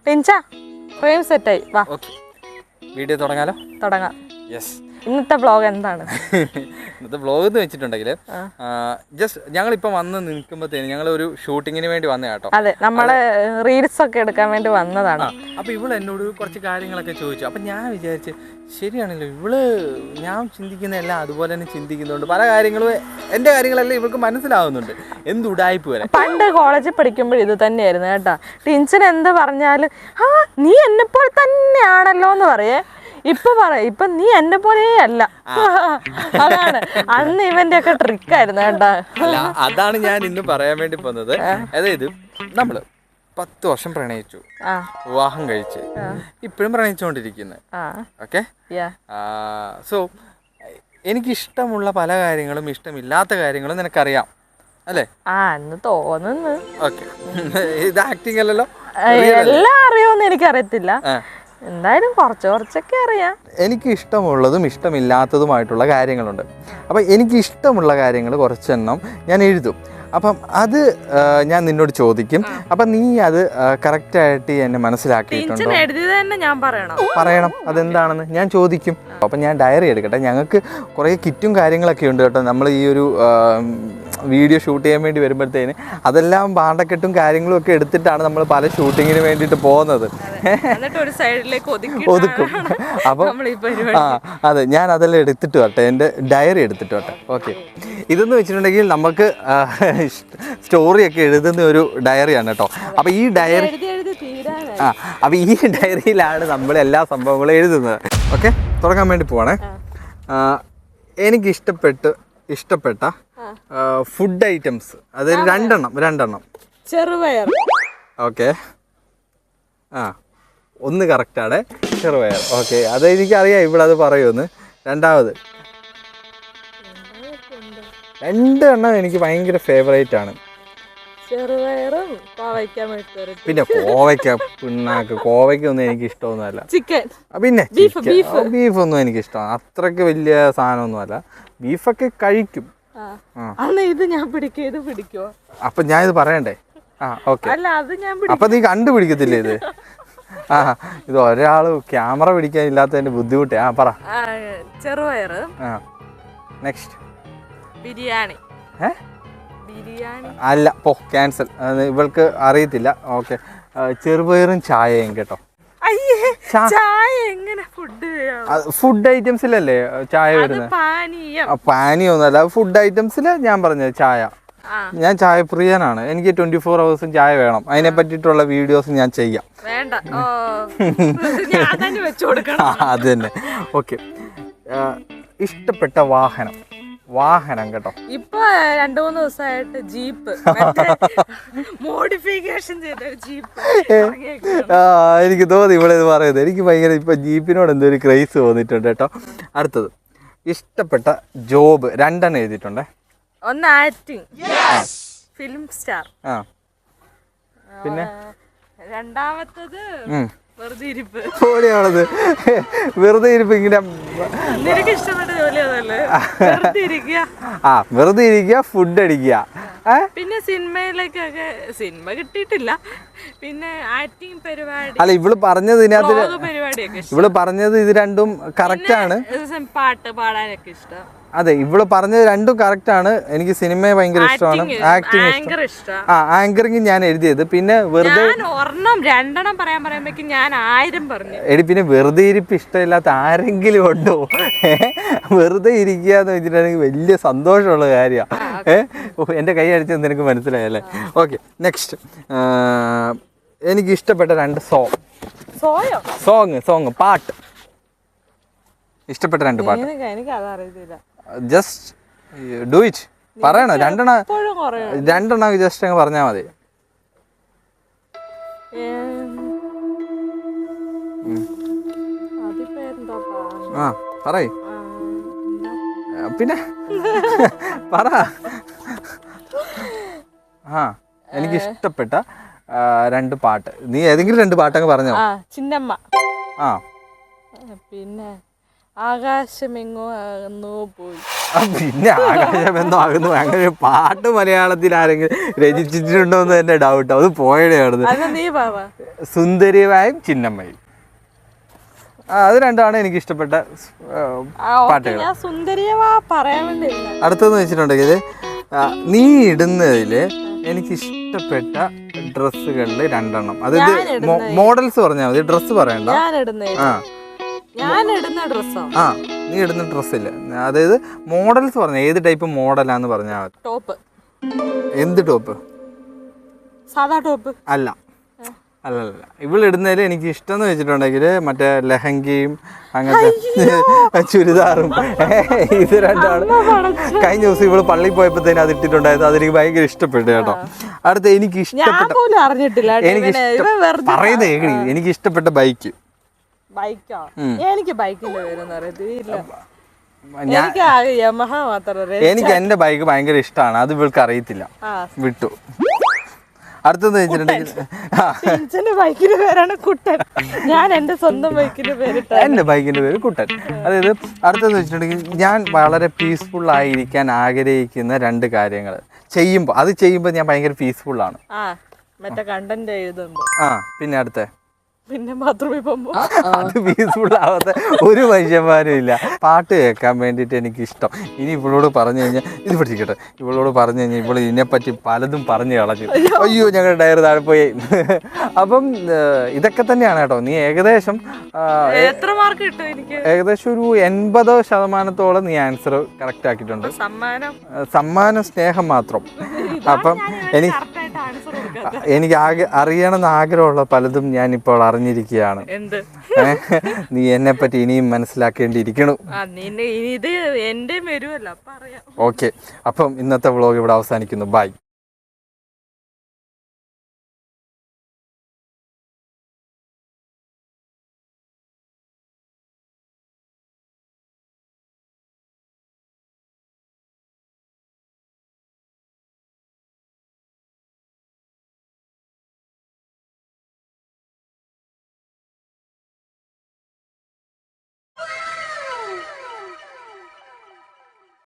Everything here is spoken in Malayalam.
ടിൻച ഫ്രെയിം സെറ്റായി വാ. വീഡിയോ തുടങ്ങാലോ? തുടങ്ങാം. യെസ്. ഇന്നത്തെ വ്ളോഗ് എന്താണ്? ഇന്നത്തെ വ്ളോഗ് എന്ന് വെച്ചിട്ടുണ്ടെങ്കിൽ ജസ്റ്റ് ഞങ്ങളിപ്പോൾ വന്ന് നിൽക്കുമ്പോഴത്തേന് ഞങ്ങൾ ഒരു ഷൂട്ടിങ്ങിന് വേണ്ടി വന്ന കേട്ടോ. അതെ, നമ്മള് റീൽസ് ഒക്കെ എടുക്കാൻ വേണ്ടി വന്നതാണ്. അപ്പോൾ ഇവള് എന്നോട് കുറച്ച് കാര്യങ്ങളൊക്കെ ചോദിച്ചു. അപ്പം ഞാൻ വിചാരിച്ച് ശരിയാണല്ലോ, ഇവള് ഞാൻ ചിന്തിക്കുന്നതെല്ലാം അതുപോലെ തന്നെ ചിന്തിക്കുന്നുണ്ട്. പല കാര്യങ്ങളും എൻ്റെ കാര്യങ്ങളെല്ലാം ഇവൾക്ക് മനസ്സിലാവുന്നുണ്ട്. എന്ത് ഉടായ്പ വരെ. പണ്ട് കോളേജിൽ പഠിക്കുമ്പോൾ ഇത് തന്നെയായിരുന്നു കേട്ടോ. ടിൻചൻ എന്ത് പറഞ്ഞാലും നീ എന്നെപ്പോലെ തന്നെയാണല്ലോ എന്ന് പറയേ. ഇപ്പൊ നീ എന്നെ പോലെ അല്ല. അതാണ് അന്ന് ഇവന്റെ ഒക്കെ ട്രിക്കായിരുന്നു കേട്ടോ. അതാണ് ഞാൻ ഇന്ന് പറയാൻ വേണ്ടി പോകുന്നത്. അതായത് നമ്മള് 10 വർഷം പ്രണയിച്ചു, വിവാഹം കഴിച്ച്, ഇപ്പോഴും പ്രണയിച്ചുകൊണ്ടിരിക്കുന്നത്. ഓക്കെ. സോ എനിക്കിഷ്ടമുള്ള പല കാര്യങ്ങളും ഇഷ്ടമില്ലാത്ത കാര്യങ്ങളും നിനക്കറിയാം അല്ലേ? തോന്നുന്നു. ഓക്കെ. ഇത് ആക്ടിങ് അല്ലല്ലോ? എല്ലാം അറിയുമെന്ന് എനിക്കറിയത്തില്ല, എന്തായാലും കുറച്ചൊക്കെ അറിയാം. എനിക്ക് ഇഷ്ടമുള്ളതും ഇഷ്ടമില്ലാത്തതുമായിട്ടുള്ള കാര്യങ്ങളുണ്ട്. അപ്പം എനിക്ക് ഇഷ്ടമുള്ള കാര്യങ്ങൾ കുറച്ചെണ്ണം ഞാൻ എഴുതും. അപ്പം അത് ഞാൻ നിന്നോട് ചോദിക്കും. അപ്പം നീ അത് കറക്റ്റായിട്ട് എന്നെ മനസ്സിലാക്കിയിട്ടുണ്ടോ? പറയണം അതെന്താണെന്ന് ഞാൻ ചോദിക്കും. അപ്പം ഞാൻ ഡയറി എടുക്കട്ടെ. ഞങ്ങൾക്ക് കുറേ കിറ്റും കാര്യങ്ങളൊക്കെ ഉണ്ട് കേട്ടോ. നമ്മൾ ഈ ഒരു വീഡിയോ ഷൂട്ട് ചെയ്യാൻ വേണ്ടി വരുമ്പോഴത്തേന് അതെല്ലാം പാണ്ടക്കെട്ടും കാര്യങ്ങളും ഒക്കെ എടുത്തിട്ടാണ് നമ്മൾ പല ഷൂട്ടിങ്ങിന് വേണ്ടിയിട്ട് പോകുന്നത്. ഒതുക്കും. അപ്പം അതെ, ഞാൻ അതെല്ലാം എടുത്തിട്ട് വരട്ടെ, എൻ്റെ ഡയറി എടുത്തിട്ട് വരട്ടെ. ഓക്കെ. ഇതെന്ന് വെച്ചിട്ടുണ്ടെങ്കിൽ നമുക്ക് സ്റ്റോറിയൊക്കെ എഴുതുന്ന ഒരു ഡയറിയാണ് കേട്ടോ. അപ്പോൾ ഈ ഡയറിയിലാണ് നമ്മൾ എല്ലാ സംഭവങ്ങളും എഴുതുന്നത്. ഓക്കെ, തുടങ്ങാൻ വേണ്ടി പോവാണേ. എനിക്ക് ഇഷ്ടപ്പെട്ട ഫുഡ് ഐറ്റംസ്, അതൊരു രണ്ടെണ്ണം. ചെറുപയർ. ഓക്കെ. ഒന്ന് കറക്റ്റാണ്, ചെറുപയർ. ഓക്കെ, അതെനിക്കറിയാം ഇവിടെ അത് പറയുമെന്ന്. രണ്ടാമത് 2 എണ്ണം എനിക്ക് ഭയങ്കര ഫേവറേറ്റ് ആണ്. പിന്നെ കോവയ്ക്കൊന്നും എനിക്ക് ഇഷ്ടമൊന്നുമല്ല. പിന്നെ ബീഫൊന്നും എനിക്ക് ഇഷ്ടമാണ്. അത്രയ്ക്ക് വലിയ സാധനമൊന്നുമല്ല. ബീഫൊക്കെ കഴിക്കും. അപ്പൊ ഞാൻ ഇത് പറയണ്ടേ? ഓക്കെ. അപ്പൊ നീ കണ്ടുപിടിക്കത്തില്ലേ ഇത്? ഇത് ഒരാള് ക്യാമറ പിടിക്കാൻ ഇല്ലാത്തതിന്റെ ബുദ്ധിമുട്ടേ. പറ. ചെറുപയർ. നെക്സ്റ്റ് ബിരിയാണി. അല്ല, ക്യാൻസൽ. ഇവൾക്ക് അറിയത്തില്ല. ഓക്കെ. ചെറുപയറും ചായയും കേട്ടോ. ഫുഡ് ഐറ്റംസിലല്ലേ ചായ വരുന്നത്? പാനീയൊന്നുമല്ല, ഫുഡ് ഐറ്റംസില് ഞാൻ പറഞ്ഞത് ചായ. ഞാൻ ചായ പ്രിയനാണ്. എനിക്ക് 24 hours ചായ വേണം. അതിനെ പറ്റിയിട്ടുള്ള വീഡിയോസ് ഞാൻ ചെയ്യാം. അത് തന്നെ. ഓക്കെ. ഇഷ്ടപ്പെട്ട വാഹനം കേട്ടോ. ഇപ്പൊ 2-3 ദിവസമായിട്ട് ജീപ്പ് മോഡിഫിക്കേഷൻ ചെയ്ത ജീപ്പ്. എനിക്ക് തോന്നി ഇവിടെ ഇത് പറയുന്നത്. എനിക്ക് ഭയങ്കര ഇപ്പൊ ജീപ്പിനോട് എന്തോ ഒരു ക്രൈസ് തോന്നിയിട്ടുണ്ട് കേട്ടോ. അടുത്തത് ഇഷ്ടപ്പെട്ട ജോബ് 2 എഴുതിയിട്ടുണ്ടേ. ഒന്ന് ആക്ടിങ്, ഫിലിം സ്റ്റാർ. പിന്നെ രണ്ടാമത്തത് വെറുതെ ഇരിപ്പ്. വെറുതെ ഇരിപ്പ്. ഇങ്ങനെ നിനക്ക് ഇഷ്ടപ്പെട്ട ജോലി അതല്ലേ? വെറുതെ ഇരിക്കുക, ഫുഡ് അടിക്കുക. പിന്നെ സിനിമയിലേക്കൊക്കെ, സിനിമ കിട്ടിയിട്ടില്ല, പിന്നെ ആക്ടിങ് പരിപാടി. അല്ല, ഇവള് പറഞ്ഞത് ഇതിനകത്ത് പരിപാടിയൊക്കെ ഇവള് പറഞ്ഞത് ഇത് രണ്ടും കറക്റ്റ് ആണ്. പാട്ട് പാടാനൊക്കെ ഇഷ്ടം. അതെ, ഇവള് പറഞ്ഞത് രണ്ടും കറക്റ്റ് ആണ്. എനിക്ക് സിനിമ ഭയങ്കര ഇഷ്ടമാണ്, ആക്ടിങ് ഇഷ്ടം. ആങ്കറിങ് ഞാൻ എഴുതിയത്. പിന്നെ വെറുതെ 2 പറയാൻ പറയുമ്പോഴേക്കും ഞാൻ 1000 പറഞ്ഞു. പിന്നെ വെറുതെ ഇരിപ്പ് ഇഷ്ടമില്ലാത്ത ആരെങ്കിലും ഉണ്ടോ? വെറുതെ ഇരിക്കുക എന്ന് വെച്ചിട്ടുണ്ടെങ്കിൽ വലിയ സന്തോഷമുള്ള കാര്യമാണ്. എൻ്റെ കൈ അടിച്ചത് നിനക്ക് മനസ്സിലായല്ലേ? ഓക്കെ. നെക്സ്റ്റ്, എനിക്ക് ഇഷ്ടപ്പെട്ട 2 സോങ് പാട്ട്. ഇഷ്ടപ്പെട്ട 2 പാട്ട്. Just do it. പറയണോ? 2 ജസ്റ്റ് അങ്ങ് പറഞ്ഞാൽ മതി. പറയ്. പിന്നെ പറ. എനിക്ക് ഇഷ്ടപ്പെട്ട 2 പാട്ട്. നീ ഏതെങ്കിലും 2 പാട്ടങ്ങ് പറഞ്ഞോ. ചിന്നമ്മ. പിന്നെ ആകാശമെങ്ങോ പോയി. പിന്നെ ആകാശബന്ധമാകുന്നു അങ്ങനെ ഒരു പാട്ട് മലയാളത്തിൽ ആരെങ്കിലും രചിച്ചിട്ടുണ്ടോ എന്ന് തന്നെ ഡൗട്ട്. അത് പോയടെയായിരുന്നു. അത് നീ പറ. സുന്ദരിവായും ചിന്നമ്മയും. അത് രണ്ടാണ് എനിക്ക് ഇഷ്ടപ്പെട്ട പാട്ടുകൾ. ഞാൻ സുന്ദരിയവാ പറയാൻ വേണ്ടി. അടുത്തെന്ന് വെച്ചിട്ടുണ്ടെങ്കിൽ നീ ഇടുന്നതിൽ എനിക്ക് ഇഷ്ടപ്പെട്ട ഡ്രസ്സുകളിൽ 2 എണ്ണം. അതായത് മോഡൽസ് പറഞ്ഞാൽ മതി, ഡ്രസ്സ് പറയണ്ട. ഞാൻ ഇടുന്ന ഡ്രസ്സോ? നീ ഇടുന്ന ഡ്രസ്സില്ല, അതായത് മോഡൽസ് പറഞ്ഞ ഏത് ടൈപ്പ് മോഡലാന്ന് പറഞ്ഞാൽ മതി. ടോപ്പ്. എന്ത് ടോപ്പ്? സാധാ ടോപ്പ് അല്ല. ഇവളിടുന്നതിൽ എനിക്ക് ഇഷ്ടം എന്ന് വെച്ചിട്ടുണ്ടെങ്കിൽ മറ്റേ ലെഹങ്കയും അങ്ങനത്തെ ചുരിദാറും ഇത് രണ്ടാണ്. കഴിഞ്ഞ ദിവസം ഇവള് പള്ളിയിൽ പോയപ്പോഴത്തേനും അത് ഇട്ടിട്ടുണ്ടായിരുന്നു. അതെനിക്ക് ഭയങ്കര ഇഷ്ടപ്പെട്ടു കേട്ടോ. അടുത്ത എനിക്ക് ഇഷ്ടപ്പെട്ട പറയുന്നേ എനിക്ക് ഇഷ്ടപ്പെട്ട ബൈക്ക്. എനിക്ക് എന്റെ ബൈക്ക് ഭയങ്കര ഇഷ്ടമാണ്. അത് ഇവൾക്ക് അറിയത്തില്ല, വിട്ടു. അടുത്തെന്ന് വെച്ചിട്ടുണ്ടെങ്കിൽ ബൈക്കിന്റെ പേരാണ് കുട്ടൻ. ഞാൻ എന്റെ സ്വന്തം ബൈക്കിന്റെ പേര്, എന്റെ ബൈക്കിന്റെ പേര് കുട്ടൻ. അതായത് അടുത്തെന്ന് വെച്ചിട്ടുണ്ടെങ്കിൽ ഞാൻ വളരെ പീസ്ഫുൾ ആയിരിക്കാൻ ആഗ്രഹിക്കുന്ന 2 കാര്യങ്ങൾ ചെയ്യുമ്പോൾ ഞാൻ ഭയങ്കര പീസ്ഫുള്ളാണ്. മറ്റേ കണ്ടന്റ് എഴുതുമ്പോ. പിന്നെ അടുത്ത പിന്നെ ബാത്റൂമിൽ പോകുമ്പോ അത് പീസ്ഫുൾ ആവാത്ത ഒരു മനുഷ്യന്മാരും ഇല്ല. പാട്ട് കേൾക്കാൻ വേണ്ടിയിട്ട് എനിക്ക് ഇഷ്ടം. ഇനി ഇവളോട് പറഞ്ഞു കഴിഞ്ഞാൽ ഇത് പഠിക്കട്ടെ, ഇവളോട് പറഞ്ഞു കഴിഞ്ഞാൽ ഇവള് ഇതിനെപ്പറ്റി പലതും പറഞ്ഞു കളഞ്ഞു. അയ്യോ ഞങ്ങളുടെ ഡയറി താഴെ പോയി. അപ്പം ഇതൊക്കെ തന്നെയാണ് കേട്ടോ. നീ ഏകദേശം എത്ര മാർക്ക് കിട്ടും? എനിക്ക് ഏകദേശം ഒരു 80% നീ ആൻസർ കറക്റ്റ് ആക്കിയിട്ടുണ്ട്. സമ്മാനം സ്നേഹം മാത്രം. അപ്പം എനിക്ക് അറിയണമെന്ന് ആഗ്രഹമുള്ള പലതും ഞാനിപ്പോൾ അറിഞ്ഞിരിക്കുകയാണ്. നീ എന്നെ പറ്റി ഇനിയും മനസ്സിലാക്കേണ്ടിയിരിക്കണു. ഇത് എന്റെ വരുമല്ലോ. ഓക്കെ, അപ്പം ഇന്നത്തെ വ്ളോഗ് ഇവിടെ അവസാനിക്കുന്നു. ബൈ.